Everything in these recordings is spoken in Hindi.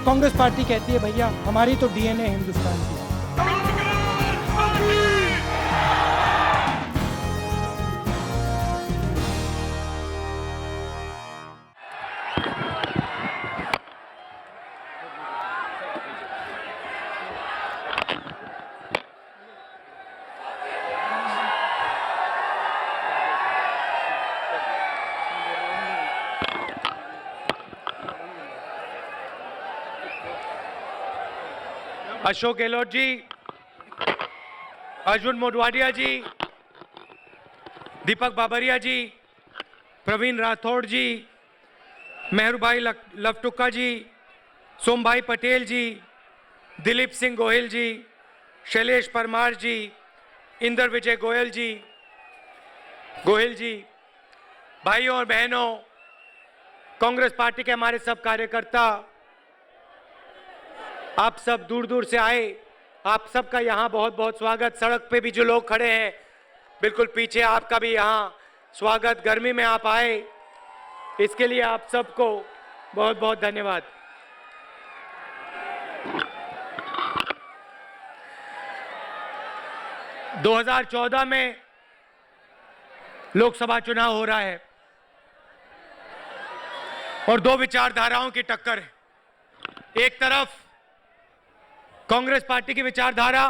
कांग्रेस पार्टी कहती है भैया हमारी तो डीएनए हिंदुस्तान की है। अशोक गहलोत जी, अर्जुन मोढवाडिया जी, दीपक बाबरिया जी, प्रवीण राठौड़ जी, मेहरुभाई लवटुक्का जी, सोमभाई पटेल जी, दिलीप सिंह गोयल जी, शैलेश परमार जी, इंदर विजय गोयल जी, भाइयों और बहनों, कांग्रेस पार्टी के हमारे सब कार्यकर्ता, आप सब दूर दूर से आए, आप सबका यहाँ बहुत बहुत स्वागत। सड़क पे भी जो लोग खड़े हैं बिल्कुल पीछे, आपका भी यहाँ स्वागत। गर्मी में आप आए, इसके लिए आप सबको बहुत बहुत धन्यवाद। – 2014 में लोकसभा चुनाव हो रहा है और दो विचारधाराओं की टक्कर है। एक तरफ कांग्रेस पार्टी की विचारधारा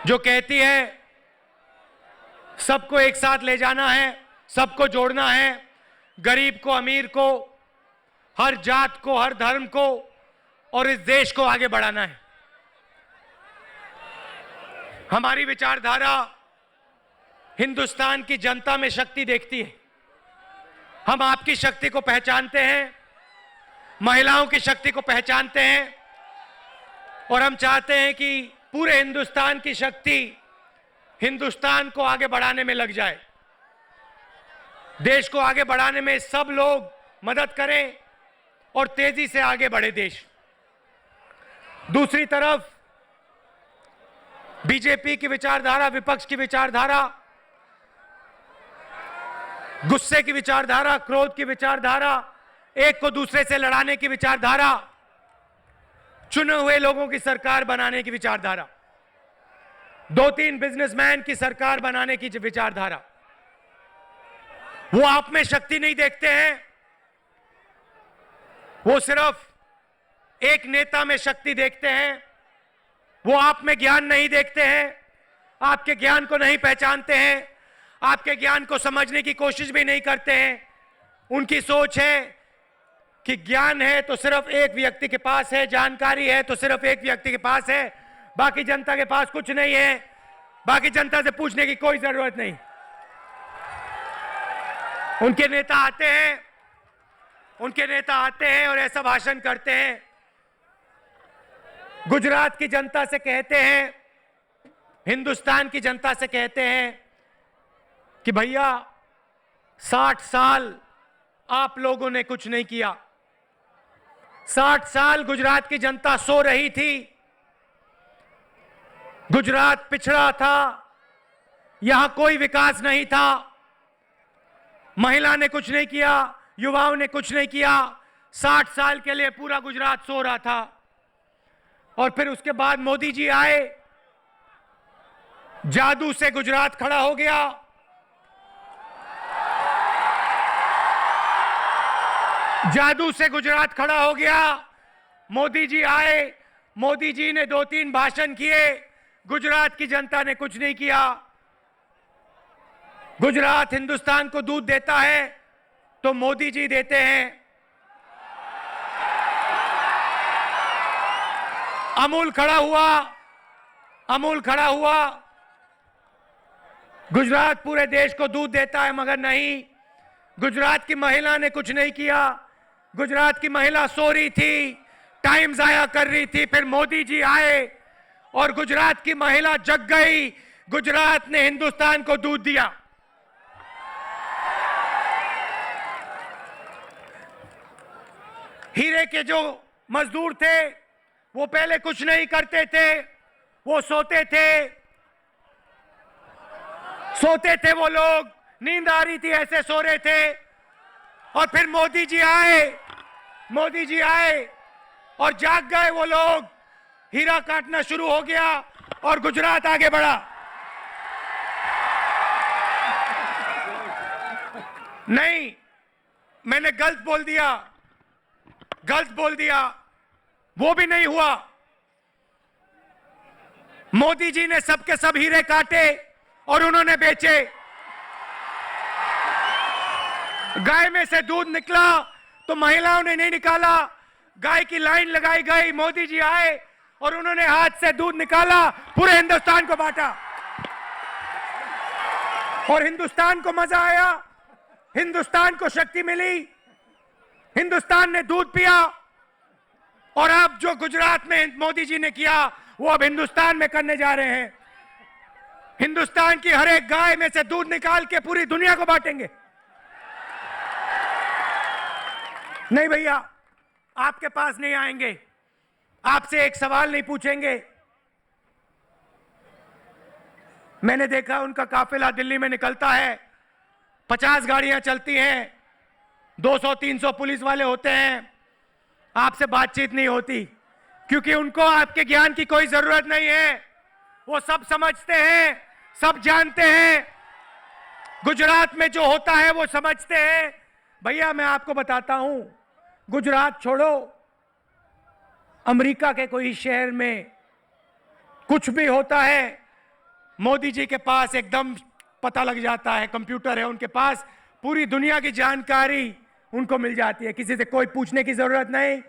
जो कहती है सबको एक साथ ले जाना है, सबको जोड़ना है, गरीब को, अमीर को, हर जात को, हर धर्म को और इस देश को आगे बढ़ाना है। हमारी विचारधारा हिंदुस्तान की जनता में शक्ति देखती है। हम आपकी शक्ति को पहचानते हैं, महिलाओं की शक्ति को पहचानते हैं और हम चाहते हैं कि पूरे हिंदुस्तान की शक्ति हिंदुस्तान को आगे बढ़ाने में लग जाए, देश को आगे बढ़ाने में सब लोग मदद करें और तेजी से आगे बढ़े देश। दूसरी तरफ बीजेपी की विचारधारा, विपक्ष की विचारधारा, गुस्से की विचारधारा, क्रोध की विचारधारा, एक को दूसरे से लड़ाने की विचारधारा, चुने हुए लोगों की सरकार बनाने की विचारधारा, दो तीन बिजनेसमैन की सरकार बनाने की विचारधारा, वो आप में शक्ति नहीं देखते हैं, वो सिर्फ एक नेता में शक्ति देखते हैं, वो आप में ज्ञान नहीं देखते हैं, आपके ज्ञान को नहीं पहचानते हैं, आपके ज्ञान को समझने की कोशिश भी नहीं करते हैं। उनकी सोच है कि ज्ञान है तो सिर्फ एक व्यक्ति के पास है, जानकारी है तो सिर्फ एक व्यक्ति के पास है, बाकी जनता के पास कुछ नहीं है, बाकी जनता से पूछने की कोई जरूरत नहीं। उनके नेता आते हैं और ऐसा भाषण करते हैं, गुजरात की जनता से कहते हैं, हिंदुस्तान की जनता से कहते हैं कि भैया 60 साल आप लोगों ने कुछ नहीं किया, 60 साल गुजरात की जनता सो रही थी, गुजरात पिछड़ा था, यहां कोई विकास नहीं था, महिला ने कुछ नहीं किया, युवाओं ने कुछ नहीं किया, 60 साल के लिए पूरा गुजरात सो रहा था। और फिर उसके बाद मोदी जी आए, जादू से गुजरात खड़ा हो गया, जादू से गुजरात खड़ा हो गया। मोदी जी आए, मोदी जी ने 2-3 भाषण किए, गुजरात की जनता ने कुछ नहीं किया। गुजरात हिंदुस्तान को दूध देता है तो मोदी जी देते हैं। अमूल खड़ा हुआ, गुजरात पूरे देश को दूध देता है, मगर नहीं, गुजरात की महिला ने कुछ नहीं किया। गुजरात की महिला सो रही थी, टाइम जाया कर रही थी, फिर मोदी जी आए और गुजरात की महिला जग गई, गुजरात ने हिंदुस्तान को दूध दिया। हीरे के जो मजदूर थे वो पहले कुछ नहीं करते थे, वो सोते थे वो लोग, नींद आ रही थी ऐसे सो रहे थे। और फिर मोदी जी आए मोदी जी आए और जाग गए वो लोग, हीरा काटना शुरू हो गया और गुजरात आगे बढ़ा। नहीं, मैंने गलत बोल दिया, वो भी नहीं हुआ। मोदी जी ने सबके सब हीरे काटे और उन्होंने बेचे। गाय में से दूध निकला तो महिलाओं ने नहीं निकाला, गाय की लाइन लगाई गई, मोदी जी आए और उन्होंने हाथ से दूध निकाला, पूरे हिंदुस्तान को बांटा और हिंदुस्तान को मजा आया, हिंदुस्तान को शक्ति मिली, हिंदुस्तान ने दूध पिया। और अब जो गुजरात में मोदी जी ने किया वो अब हिंदुस्तान में करने जा रहे हैं। हिंदुस्तान की हर एक गाय में से दूध निकाल के पूरी दुनिया को बांटेंगे। नहीं भैया, आपके पास नहीं आएंगे, आपसे एक सवाल नहीं पूछेंगे। मैंने देखा उनका काफिला दिल्ली में निकलता है, 50 गाड़ियां चलती हैं, 200-300 पुलिस वाले होते हैं, आपसे बातचीत नहीं होती क्योंकि उनको आपके ज्ञान की कोई जरूरत नहीं है। वो सब समझते हैं, सब जानते हैं, गुजरात में जो होता है वो समझते हैं। भैया मैं आपको बताता हूं, गुजरात छोड़ो, अमेरिका के कोई शहर में कुछ भी होता है, मोदी जी के पास एकदम पता लग जाता है, कंप्यूटर है उनके पास, पूरी दुनिया की जानकारी उनको मिल जाती है। किसी से कोई पूछने की जरूरत नहीं,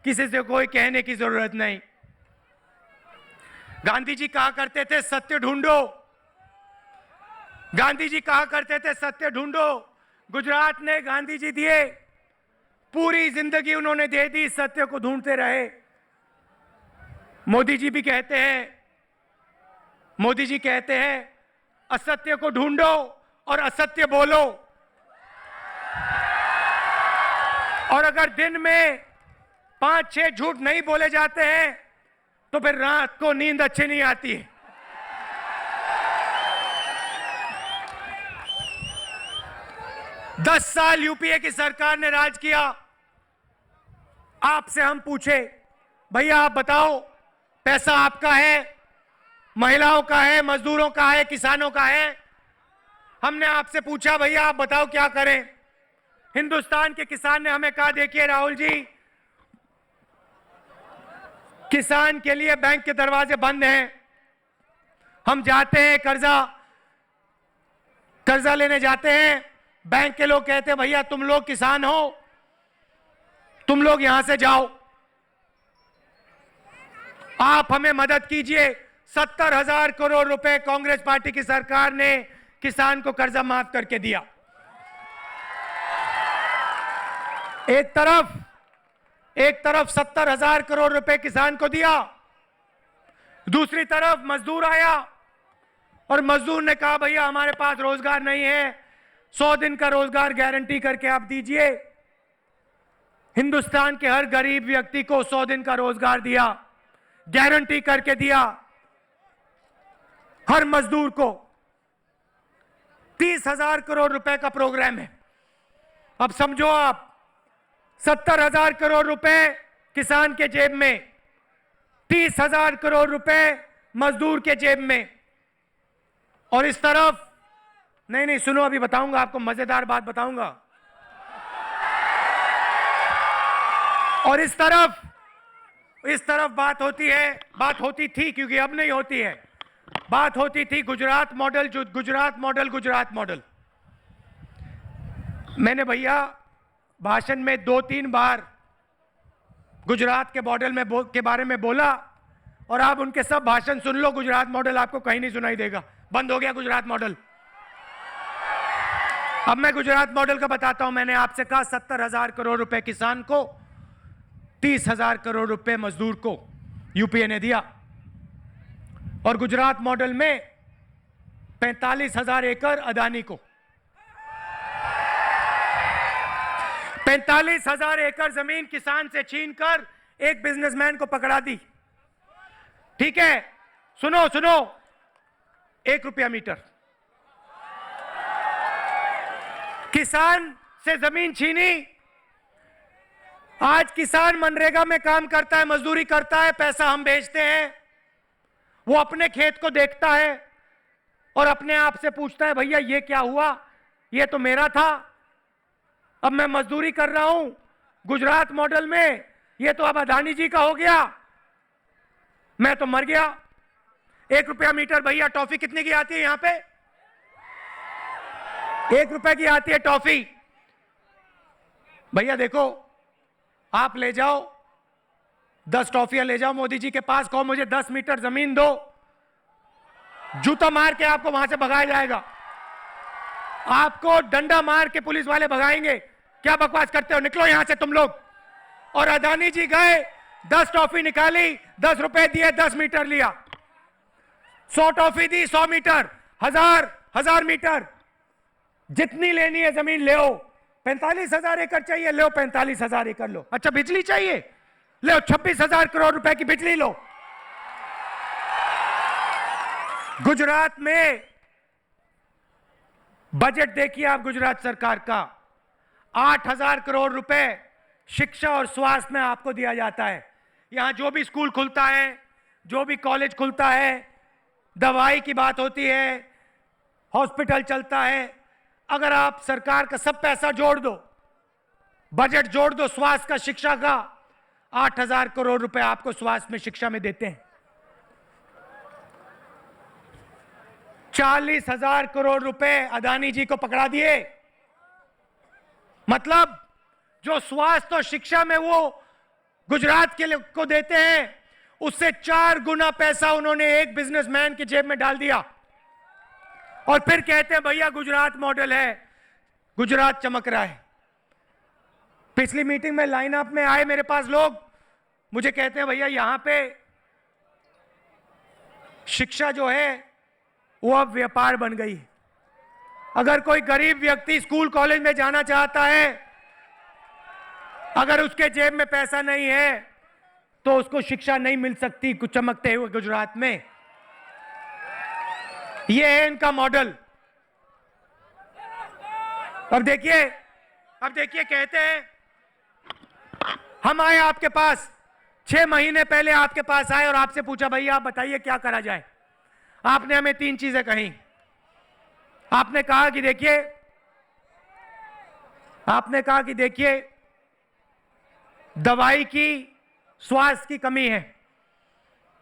किसी से कोई कहने की जरूरत नहीं। गांधी जी कहा करते थे सत्य ढूंढो, गांधी जी कहा करते थे सत्य ढूंढो। गुजरात ने गांधी जी दिए, पूरी जिंदगी उन्होंने दे दी, सत्य को ढूंढते रहे। मोदी जी भी कहते हैं, मोदी जी कहते हैं असत्य को ढूंढो और असत्य बोलो। और अगर दिन में 5-6 झूठ नहीं बोले जाते हैं तो फिर रात को नींद अच्छी नहीं आती है। दस साल यूपीए की सरकार ने राज किया। आपसे हम पूछे, भैया आप बताओ, पैसा आपका है, महिलाओं का है, मजदूरों का है, किसानों का है। हमने आपसे पूछा भैया आप बताओ क्या करें। हिंदुस्तान के किसान ने हमें कहा देखिए राहुल जी, किसान के लिए बैंक के दरवाजे बंद हैं। हम जाते हैं कर्जा लेने जाते हैं, बैंक के लोग कहते हैं भैया तुम लोग किसान हो, तुम लोग यहां से जाओ, आप हमें मदद कीजिए। 70,000 करोड़ रुपए कांग्रेस पार्टी की सरकार ने किसान को कर्जा माफ करके दिया। एक तरफ 70,000 करोड़ रुपए किसान को दिया, दूसरी तरफ मजदूर आया और मजदूर ने कहा भैया हमारे पास रोजगार नहीं है, 100 दिन का रोजगार गारंटी करके आप दीजिए। हिंदुस्तान के हर गरीब व्यक्ति को 100 दिन का रोजगार दिया, गारंटी करके दिया। हर मजदूर को 30,000 करोड़ रुपए का प्रोग्राम है। अब समझो आप, 70,000 करोड़ रुपए किसान के जेब में, 30,000 करोड़ रुपए मजदूर के जेब में। और इस तरफ नहीं सुनो, अभी बताऊंगा आपको, मजेदार बात बताऊंगा। और इस तरफ बात होती थी क्योंकि अब नहीं होती है, बात होती थी गुजरात मॉडल। मैंने भैया भाषण में 2-3 बार गुजरात के मॉडल में के बारे में बोला और आप उनके सब भाषण सुन लो, गुजरात मॉडल आपको कहीं नहीं सुनाई देगा, बंद हो गया गुजरात मॉडल। अब मैं गुजरात मॉडल का बताता हूं। मैंने आपसे कहा 70,000 करोड़ रुपए किसान को, 30,000 करोड़ रुपए मजदूर को यूपीए ने दिया। और गुजरात मॉडल में 45,000 एकड़ अदानी को, 45,000 एकड़ जमीन किसान से छीनकर एक बिजनेसमैन को पकड़ा दी। ठीक है, सुनो, 1 रुपया मीटर। किसान से जमीन छीनी, आज किसान मनरेगा में काम करता है, मजदूरी करता है, पैसा हम भेजते हैं, वो अपने खेत को देखता है और अपने आप से पूछता है भैया ये क्या हुआ, ये तो मेरा था, अब मैं मजदूरी कर रहा हूं गुजरात मॉडल में, ये तो अब अदानी जी का हो गया, मैं तो मर गया। 1 रुपया मीटर भैया टॉफी कितने की आती है यहां पे? 1 रुपए की आती है टॉफी। भैया देखो, आप ले जाओ 10 टॉफियां ले जाओ मोदी जी के पास, कहो मुझे 10 मीटर जमीन दो, जूता मार के आपको वहां से भगाया जाएगा, आपको डंडा मार के पुलिस वाले भगाएंगे। क्या बकवास करते हो, निकलो यहां से तुम लोग। और अदानी जी गए, 10 टॉफी निकाली, 10 रुपए दिए, 10 मीटर लिया, 100 टॉफी दी, 100 मीटर, 1000 मीटर, जितनी लेनी है जमीन ले आओ। 45,000 एकड़ चाहिए, ले 45,000 एकड़ लो। अच्छा बिजली चाहिए, ले 26,000 करोड़ रुपए की बिजली लो। गुजरात में बजट देखिए आप, गुजरात सरकार का 8,000 करोड़ रुपए शिक्षा और स्वास्थ्य में आपको दिया जाता है। यहां जो भी स्कूल खुलता है, जो भी कॉलेज खुलता है, दवाई की बात होती है, हॉस्पिटल चलता है, अगर आप सरकार का सब पैसा जोड़ दो, बजट जोड़ दो स्वास्थ्य का, शिक्षा का, 8,000 करोड़ रुपए आपको स्वास्थ्य में, शिक्षा में देते हैं। 40,000 करोड़ रुपए अदानी जी को पकड़ा दिए। मतलब जो स्वास्थ्य और शिक्षा में वो गुजरात के को देते हैं, उससे 4 गुना पैसा उन्होंने एक बिजनेसमैन की जेब में डाल दिया। और फिर कहते हैं भैया गुजरात मॉडल है, गुजरात चमक रहा है। पिछली मीटिंग में लाइनअप में आए मेरे पास लोग, मुझे कहते हैं भैया यहां पे शिक्षा जो है वो अब व्यापार बन गई। अगर कोई गरीब व्यक्ति स्कूल कॉलेज में जाना चाहता है, अगर उसके जेब में पैसा नहीं है तो उसको शिक्षा नहीं मिल सकती कुछ चमकते हुए गुजरात में। यह है इनका मॉडल। अब देखिए कहते हैं हम आए आपके पास, 6 महीने पहले आपके पास आए और आपसे पूछा भैया आप बताइए क्या करा जाए। आपने हमें 3 चीजें कही। आपने कहा कि देखिए दवाई की, स्वास्थ्य की कमी है,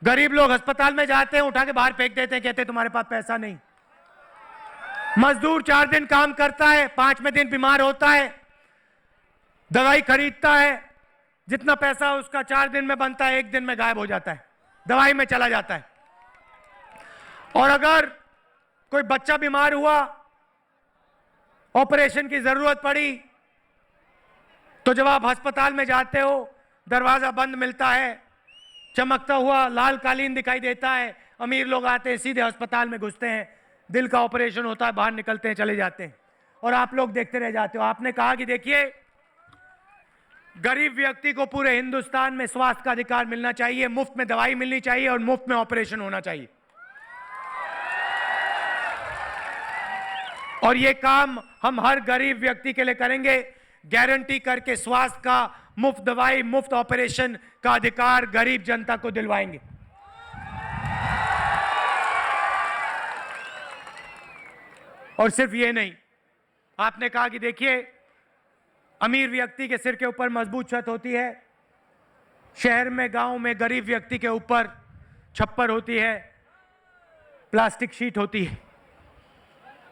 गरीब लोग अस्पताल में जाते हैं उठा के बाहर फेंक देते हैं, कहते हैं तुम्हारे पास पैसा नहीं। मजदूर 4 दिन काम करता है, 5वें दिन बीमार होता है, दवाई खरीदता है, जितना पैसा उसका 4 दिन में बनता है 1 दिन में गायब हो जाता है, दवाई में चला जाता है। और अगर कोई बच्चा बीमार हुआ, ऑपरेशन की जरूरत पड़ी, तो जब आप अस्पताल में जाते हो दरवाजा बंद मिलता है, चमकता हुआ लाल कालीन दिखाई देता है, अमीर लोग आते हैं सीधे अस्पताल में घुसते हैं, दिल का ऑपरेशन होता है, बाहर निकलते हैं, चले जाते हैं, और आप लोग देखते रह जाते हो। आपने कहा कि देखिए गरीब व्यक्ति को पूरे हिंदुस्तान में स्वास्थ्य का अधिकार मिलना चाहिए, मुफ्त में दवाई मिलनी चाहिए और मुफ्त में ऑपरेशन होना चाहिए। और ये काम हम हर गरीब व्यक्ति के लिए करेंगे, गारंटी करके स्वास्थ्य का, मुफ्त दवाई, मुफ्त ऑपरेशन का अधिकार गरीब जनता को दिलवाएंगे। और सिर्फ ये नहीं, आपने कहा कि देखिए अमीर व्यक्ति के सिर के ऊपर मजबूत छत होती है, शहर में, गांव में गरीब व्यक्ति के ऊपर छप्पर होती है, प्लास्टिक शीट होती है।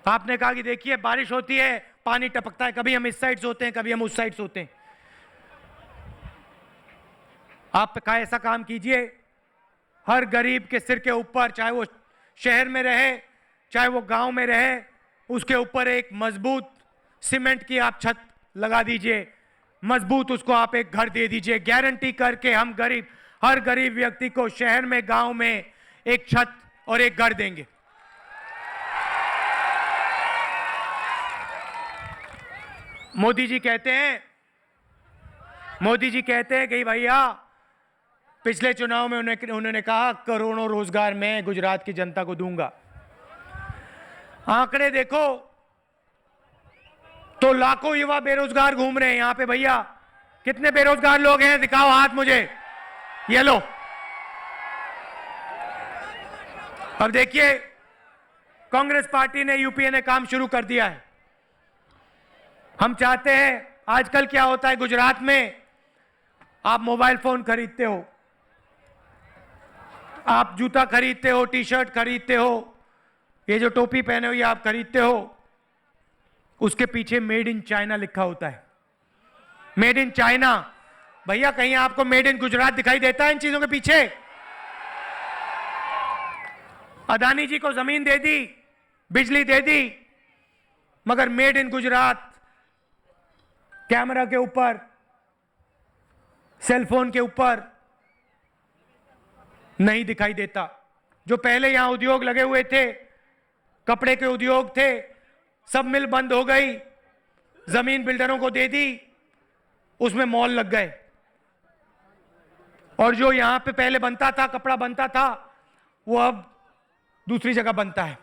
आपने कहा कि देखिए बारिश होती है, पानी टपकता है, कभी हम इस साइड से होते हैं, कभी हम उस साइड से होते हैं। आप का ऐसा काम कीजिए, हर गरीब के सिर के ऊपर, चाहे वो शहर में रहे चाहे वो गांव में रहे, उसके ऊपर एक मजबूत सीमेंट की आप छत लगा दीजिए, मजबूत उसको आप एक घर दे दीजिए। गारंटी करके हम गरीब, हर गरीब व्यक्ति को शहर में, गांव में एक छत और एक घर देंगे। मोदी जी कहते हैं कि भैया पिछले चुनाव में उन्होंने कहा करोड़ों रोजगार मैं गुजरात की जनता को दूंगा। आंकड़े देखो तो लाखों युवा बेरोजगार घूम रहे हैं यहां पे भैया। कितने बेरोजगार लोग हैं, दिखाओ हाथ मुझे। ये लो। अब देखिए, कांग्रेस पार्टी ने, यूपीए ने काम शुरू कर दिया है। हम चाहते हैं, आजकल क्या होता है गुजरात में, आप मोबाइल फोन खरीदते हो, आप जूता खरीदते हो, टी शर्ट खरीदते हो, ये जो टोपी पहने हुई आप खरीदते हो, उसके पीछे मेड इन चाइना लिखा होता है। Made in China. भैया कहीं आपको मेड इन गुजरात दिखाई देता है इन चीजों के पीछे? अदानी जी को जमीन दे दी, बिजली दे दी, मगर मेड इन गुजरात कैमरा के ऊपर, सेलफोन के ऊपर नहीं दिखाई देता। जो पहले यहां उद्योग लगे हुए थे, कपड़े के उद्योग थे, सब मिल बंद हो गई, जमीन बिल्डरों को दे दी, उसमें मॉल लग गए। और जो यहां पे पहले बनता था, कपड़ा बनता था, वो अब दूसरी जगह बनता है।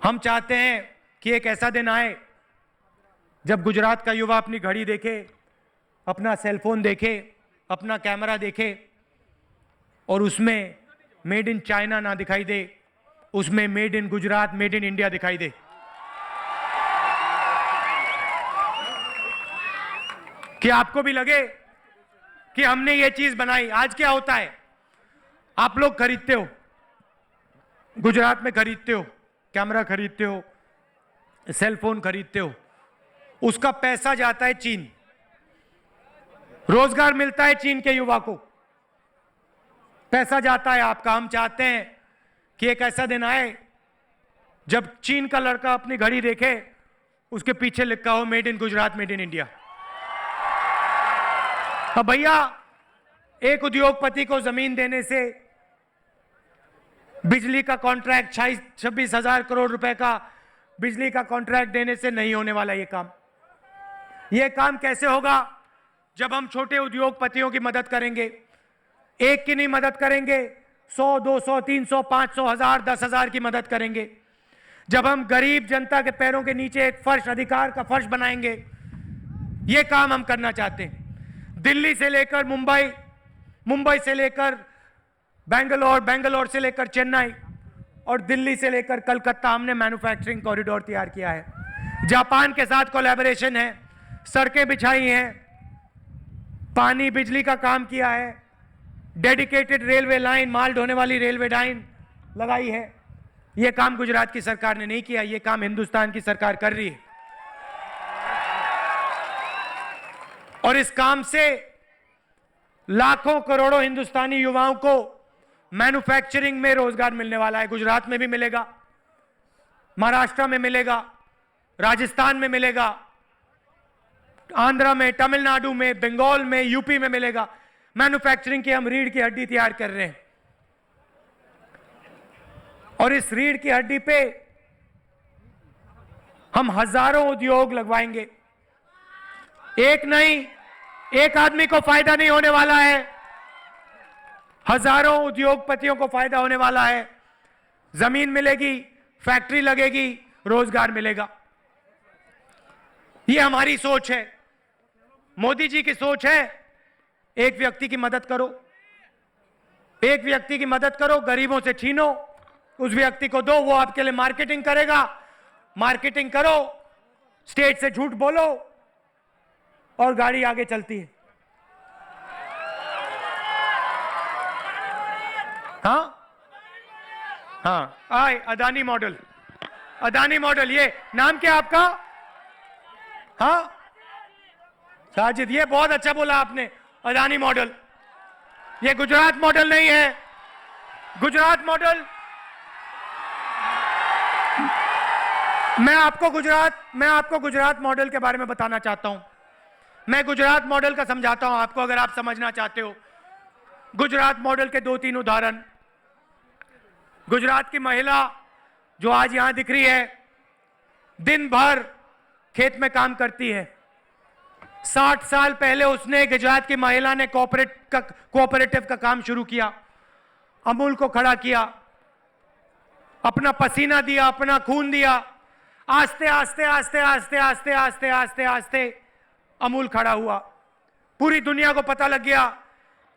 हम चाहते हैं कि एक ऐसा दिन आए जब गुजरात का युवा अपनी घड़ी देखे, अपना सेलफोन देखे, अपना कैमरा देखे और उसमें मेड इन चाइना ना दिखाई दे, उसमें made in Gujarat, made in India दिखाई दे। कि आपको भी लगे कि हमने ये चीज बनाई। आज क्या होता है, आप लोग खरीदते हो, गुजरात में खरीदते हो, कैमरा खरीदते हो, सेलफोन खरीदते हो, उसका पैसा जाता है चीन, रोजगार मिलता है चीन के युवा को, पैसा जाता है आपका। हम चाहते हैं कि एक ऐसा दिन आए जब चीन का लड़का अपनी घड़ी देखे, उसके पीछे लिखा हो made in Gujarat, made in India. अब भैया, एक उद्योगपति को जमीन देने से, बिजली का कॉन्ट्रैक्ट 26,000 करोड़ रुपए का बिजली का कॉन्ट्रैक्ट देने से नहीं होने वाला ये काम। ये काम कैसे होगा? जब हम छोटे उद्योगपतियों की मदद करेंगे, एक की नहीं मदद करेंगे, 100, 200, 300, 500, 1000, 10,000 की मदद करेंगे। जब हम गरीब जनता के पैरों के नीचे एक फर्श, अधिकार का फर्श बनाएंगे, ये काम हम करना चाहते हैं। दिल्ली से लेकर मुंबई, मुंबई से लेकर बेंगलोर, बेंगलोर से लेकर चेन्नई और दिल्ली से लेकर कलकत्ता हमने मैन्युफैक्चरिंग कॉरिडोर तैयार किया है। जापान के साथ कोलैबोरेशन है, सड़कें बिछाई हैं, पानी बिजली का काम किया है, डेडिकेटेड रेलवे लाइन, माल ढोने वाली रेलवे लाइन लगाई है। यह काम गुजरात की सरकार ने नहीं किया, यह काम हिंदुस्तान की सरकार कर रही है। और इस काम से लाखों करोड़ों हिंदुस्तानी युवाओं को मैन्युफैक्चरिंग में रोजगार मिलने वाला है। गुजरात में भी मिलेगा, महाराष्ट्र में मिलेगा, राजस्थान में मिलेगा, आंध्र में, तमिलनाडु में, बंगाल में, यूपी में मिलेगा। मैन्युफैक्चरिंग की हम रीढ़ की हड्डी तैयार कर रहे हैं और इस रीढ़ की हड्डी पे हम हजारों उद्योग लगवाएंगे। एक नहीं, एक आदमी को फायदा नहीं होने वाला है, हजारों उद्योगपतियों को फायदा होने वाला है। जमीन मिलेगी, फैक्ट्री लगेगी, रोजगार मिलेगा। यह हमारी सोच है, मोदी जी की सोच है। एक व्यक्ति की मदद करो, एक व्यक्ति की मदद करो, गरीबों से छीनो, उस व्यक्ति को दो, वो आपके लिए मार्केटिंग करेगा। मार्केटिंग करो, स्टेज से झूठ बोलो और गाड़ी आगे चलती है। हाँ, आए अदानी मॉडल, अदानी मॉडल। ये नाम क्या आपका? हाँ साजिद, ये बहुत अच्छा बोला आपने, अदानी मॉडल। ये गुजरात मॉडल नहीं है, गुजरात मॉडल। मैं आपको गुजरात मॉडल के बारे में बताना चाहता हूं। मैं गुजरात मॉडल का समझाता हूं आपको, अगर आप समझना चाहते हो। गुजरात मॉडल के 2-3 उदाहरण। गुजरात की महिला जो आज यहां दिख रही है, दिन भर खेत में काम करती है। 60 साल पहले उसने, गुजरात की महिला ने कोऑपरेटिव का काम शुरू किया, अमूल को खड़ा किया, अपना पसीना दिया, अपना खून दिया। आस्ते आस्ते आस्ते आस्ते आस्ते आस्ते आस्ते आस्ते अमूल खड़ा हुआ। पूरी दुनिया को पता लग गया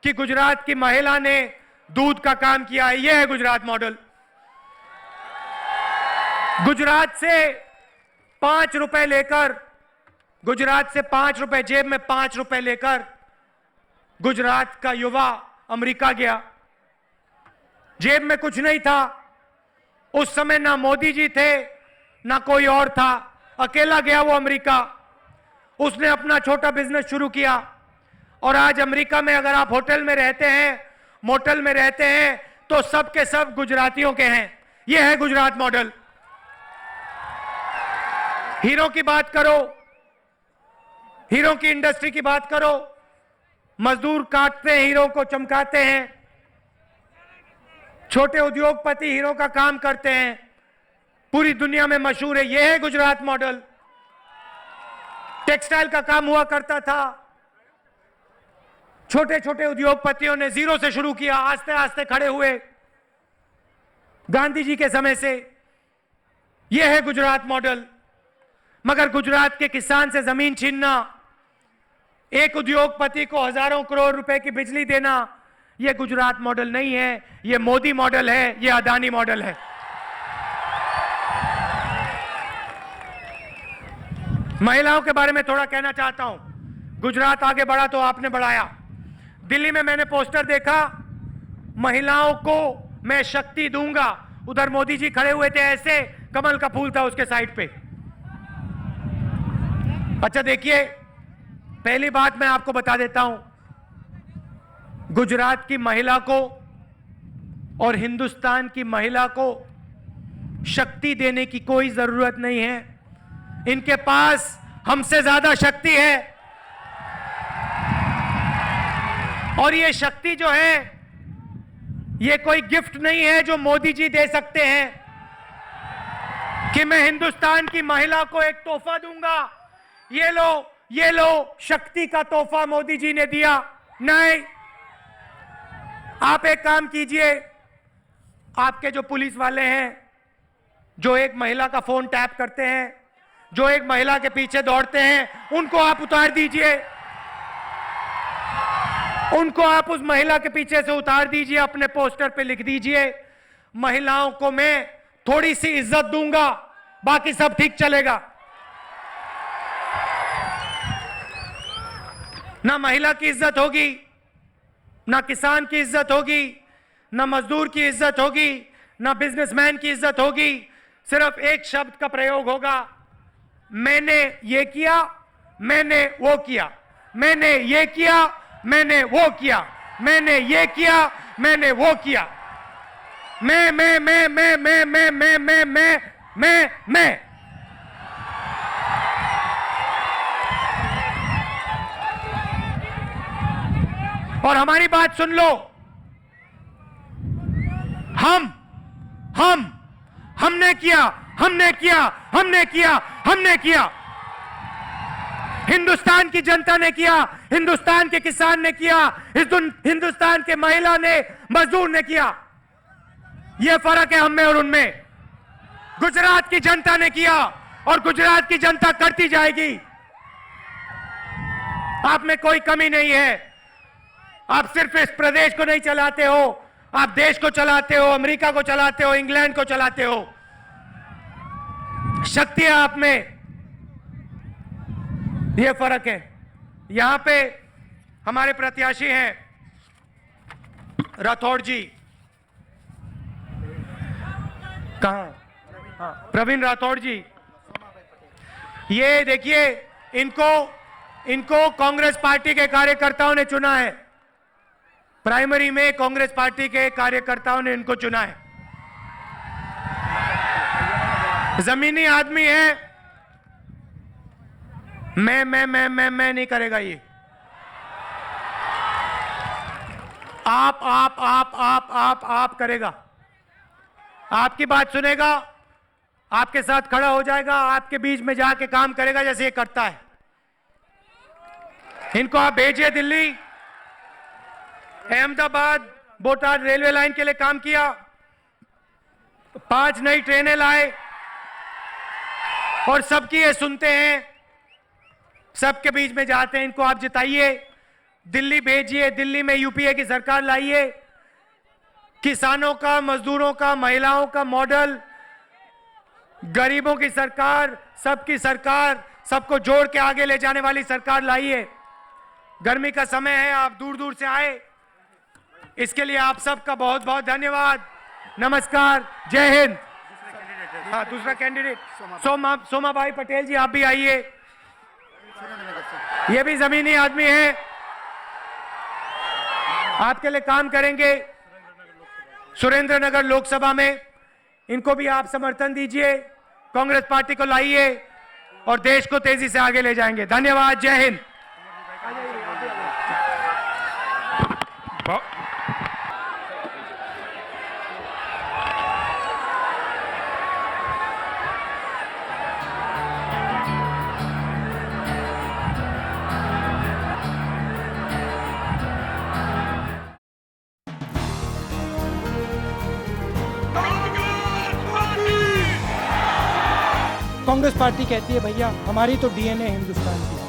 कि गुजरात की महिला ने दूध का काम किया है। यह है गुजरात मॉडल। गुजरात से 5 रुपए लेकर, गुजरात से 5 रुपए, जेब में 5 रुपए लेकर गुजरात का युवा अमेरिका गया। जेब में कुछ नहीं था। उस समय ना मोदी जी थे ना कोई और था, अकेला गया वो अमेरिका। उसने अपना छोटा बिजनेस शुरू किया और आज अमेरिका में अगर आप होटल में रहते हैं, मोटल में रहते हैं, तो सब के सब गुजरातियों के हैं। यह है गुजरात मॉडल। हीरो की बात करो, हीरो की इंडस्ट्री की बात करो, मजदूर काटते हैं, हीरो को चमकाते हैं। छोटे उद्योगपति हीरो का काम करते हैं, पूरी दुनिया में मशहूर है। यह है गुजरात मॉडल। टेक्सटाइल का काम हुआ करता था, छोटे छोटे उद्योगपतियों ने जीरो से शुरू किया, आस्ते आस्ते खड़े हुए गांधी जी के समय से। यह है गुजरात मॉडल। मगर गुजरात के किसान से जमीन छीनना, एक उद्योगपति को हजारों करोड़ रुपए की बिजली देना, यह गुजरात मॉडल नहीं है, यह मोदी मॉडल है, यह अदानी मॉडल है। महिलाओं के बारे में थोड़ा कहना चाहता हूं। गुजरात आगे बढ़ा तो आपने बढ़ाया। दिल्ली में मैंने पोस्टर देखा, महिलाओं को मैं शक्ति दूंगा। उधर मोदी जी खड़े हुए थे, ऐसे कमल का फूल था उसके साइड पे। अच्छा देखिए, पहली बात मैं आपको बता देता हूं, गुजरात की महिला को और हिंदुस्तान की महिला को शक्ति देने की कोई जरूरत नहीं है। इनके पास हमसे ज्यादा शक्ति है। और ये शक्ति जो है, ये कोई गिफ्ट नहीं है जो मोदी जी दे सकते हैं कि मैं हिंदुस्तान की महिला को एक तोहफा दूंगा, ये लो शक्ति का तोहफा मोदी जी ने दिया। नहीं, आप एक काम कीजिए, आपके जो पुलिस वाले हैं, जो एक महिला का फोन टैप करते हैं, जो एक महिला के पीछे दौड़ते हैं, उनको आप उतार दीजिए। उनको आप उस महिला के पीछे से उतार दीजिए, अपने पोस्टर पे लिख दीजिए, महिलाओं को मैं थोड़ी सी इज्जत दूंगा, बाकी सब ठीक चलेगा। ना महिला की इज्जत होगी, ना किसान की इज्जत होगी, ना मजदूर की इज्जत होगी, ना बिजनेसमैन की इज्जत होगी। सिर्फ एक शब्द का प्रयोग होगा, मैंने ये किया, मैंने वो किया, मैंने ये किया, मैंने वो किया, मैंने ये किया, मैंने वो किया। मैं। और हमारी बात सुन लो, हमने किया, हमने किया, हमने किया, हमने किया। हिंदुस्तान की जनता ने किया, हिंदुस्तान के किसान ने किया, हिंदुस्तान के महिला ने, मजदूर ने किया। यह फर्क है हम में और उनमें। गुजरात की जनता ने किया और गुजरात की जनता करती जाएगी। आप में कोई कमी नहीं है। आप सिर्फ इस प्रदेश को नहीं चलाते हो, आप देश को चलाते हो, अमेरिका को चलाते हो, इंग्लैंड को चलाते हो। शक्ति है आप में, यह फर्क है। यहां पे हमारे प्रत्याशी हैं राठौड़ जी, कहां? हाँ, प्रवीण राठौड़ जी। ये देखिए, इनको कांग्रेस पार्टी के कार्यकर्ताओं ने चुना है। प्राइमरी में कांग्रेस पार्टी के कार्यकर्ताओं ने इनको चुना है। जमीनी आदमी है। मैं नहीं करेगा ये। आप करेगा। आपकी बात सुनेगा, आपके साथ खड़ा हो जाएगा, आपके बीच में जाके काम करेगा जैसे ये करता है। इनको आप भेजिए दिल्ली, अहमदाबाद, बोटाद रेलवे लाइन के लिए काम किया, 5 नई ट्रेनें लाए और सबकी ये सुनते हैं। सबके बीच में जाते हैं, इनको आप जिताइए, दिल्ली भेजिए, दिल्ली में यूपीए की सरकार लाइए, किसानों का, मजदूरों का, महिलाओं का मॉडल, गरीबों की सरकार, सबकी सरकार, सबको जोड़ के आगे ले जाने वाली सरकार लाइए। गर्मी का समय है, आप दूर दूर से आए, इसके लिए आप सबका बहुत बहुत धन्यवाद। नमस्कार, जय हिंद। हाँ, दूसरा कैंडिडेट सोमा भाई पटेल जी, आप भी आइए, ये भी जमीनी आदमी हैं, आपके लिए काम करेंगे सुरेंद्रनगर लोकसभा में, इनको भी आप समर्थन दीजिए, कांग्रेस पार्टी को लाइए और देश को तेजी से आगे ले जाएंगे। धन्यवाद, जय हिंद। कांग्रेस पार्टी कहती है भैया हमारी तो डीएनए हिंदुस्तान की है।